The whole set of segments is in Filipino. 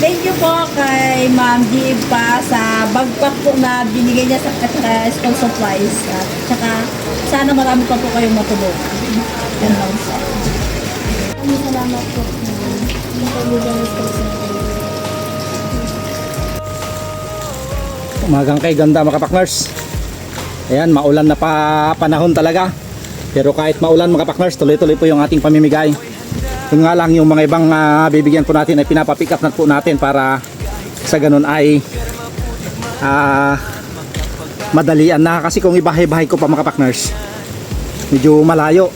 Thank you po kay Ma'am G pa sa bagpak po na binigay niya sa school supplies. At saka sana marami pa po kayong matulungan. Yan lang po. Maraming salamat po. Nakabigyan ng school supplies. Umagang kay ganda mga kapakners. Ayan, maulan na pa panahon talaga. Pero kahit maulan mga kapakners, tuloy-tuloy po yung ating pamimigay. Yung nga lang yung mga ibang bibigyan po natin ay pinapapick up na po natin para sa ganun ay madalian na. Kasi kung ibahay-bahay ko pa mga kapakners, medyo malayo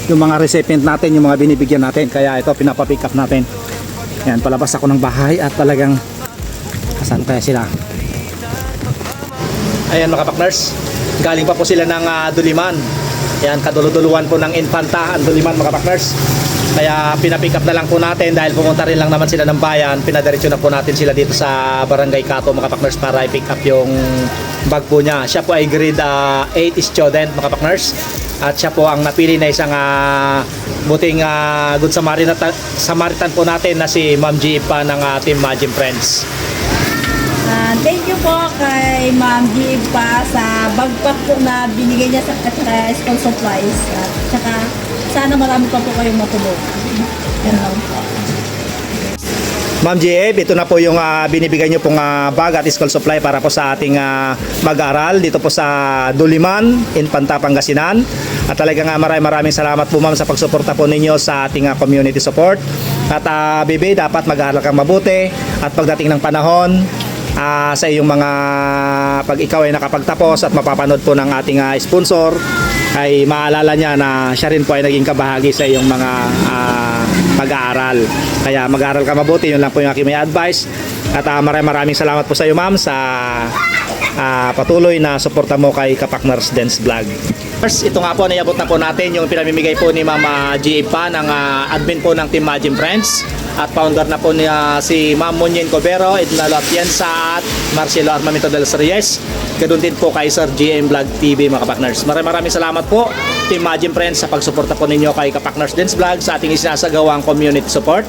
yung mga recipient natin, yung mga binibigyan natin. Kaya ito pinapapick up natin. Ayan, palabas ako ng bahay at talagang asan kaya sila. Ayan mga kapakners, galing pa po sila ng Duliman. Ayan, kaduluduluan po ng Infanta ang Duliman mga kapakners. Kaya pinapick up na lang po natin dahil pumunta rin lang naman sila ng bayan. Pinadiretso na po natin sila dito sa Barangay Kato mga kapakners para i-pick up yung bag po niya. Siya po ay grade 8 student mga kapakners. At siya po ang napili na isang buting Good Samaritan po natin na si Ma'am G pa ng Team Majin Friends. Thank you po kay Ma'am G pa sa bagpak po na binigay niya sa school supplies. At saka sana marami pa po kayong matulungan. Yan lang po. Ma'am G, ito na po yung binibigay nyo pong bag at school supply para po sa ating mag-aaral dito po sa Duliman, Infanta, Pangasinan. At talagang maraming salamat po ma'am sa pagsuporta po ninyo sa ating community support. At Bibi, dapat mag-aaral kang mabuti at pagdating ng panahon, sa iyong mga pag ikaw ay nakapagtapos at mapapanood po ng ating sponsor, ay maalala niya na siya rin po ay naging kabahagi sa iyong mga pag-aaral. Kaya mag-aaral ka mabuti, yun lang po yung aking may advice. At maraming salamat po sa iyo ma'am sa patuloy na suporta mo kay Kapakners Dance Vlog. First, ito nga po, naiabot na po natin yung pinamimigay po ni Ma'am G pa ng admin po ng Team Majin Friends. At founder na po niya si Ma'am Munyin Covero, Ednalo Atienza at Marcelo Armamento de los Reyes. Ganoon din po kay Sir GM Vlog TV mga kapakners. Maraming salamat po Team Majin Friends sa pagsuporta po ninyo kay Kapakners Dance Vlog sa ating isinasagawang community support.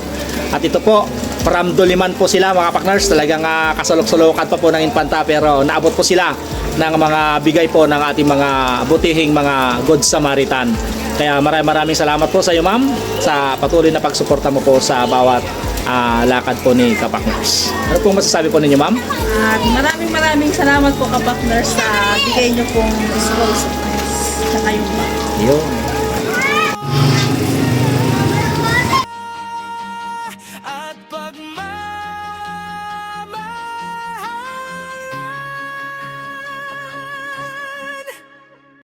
At ito po, from Duliman po sila mga kapakners. Talagang kasulok-sulukan pa po ng Infanta pero naabot po sila ng mga bigay po ng ating mga butihing mga Good Samaritan. Kaya maraming salamat po sa iyo ma'am sa patuloy na pagsuporta mo po sa bawat lakad po ni Kapakners. Ano pong masasabi po ninyo ma'am? At maraming salamat po Kapakners sa bigay niyo pong school supplies. Tsaka yung bag. Yun.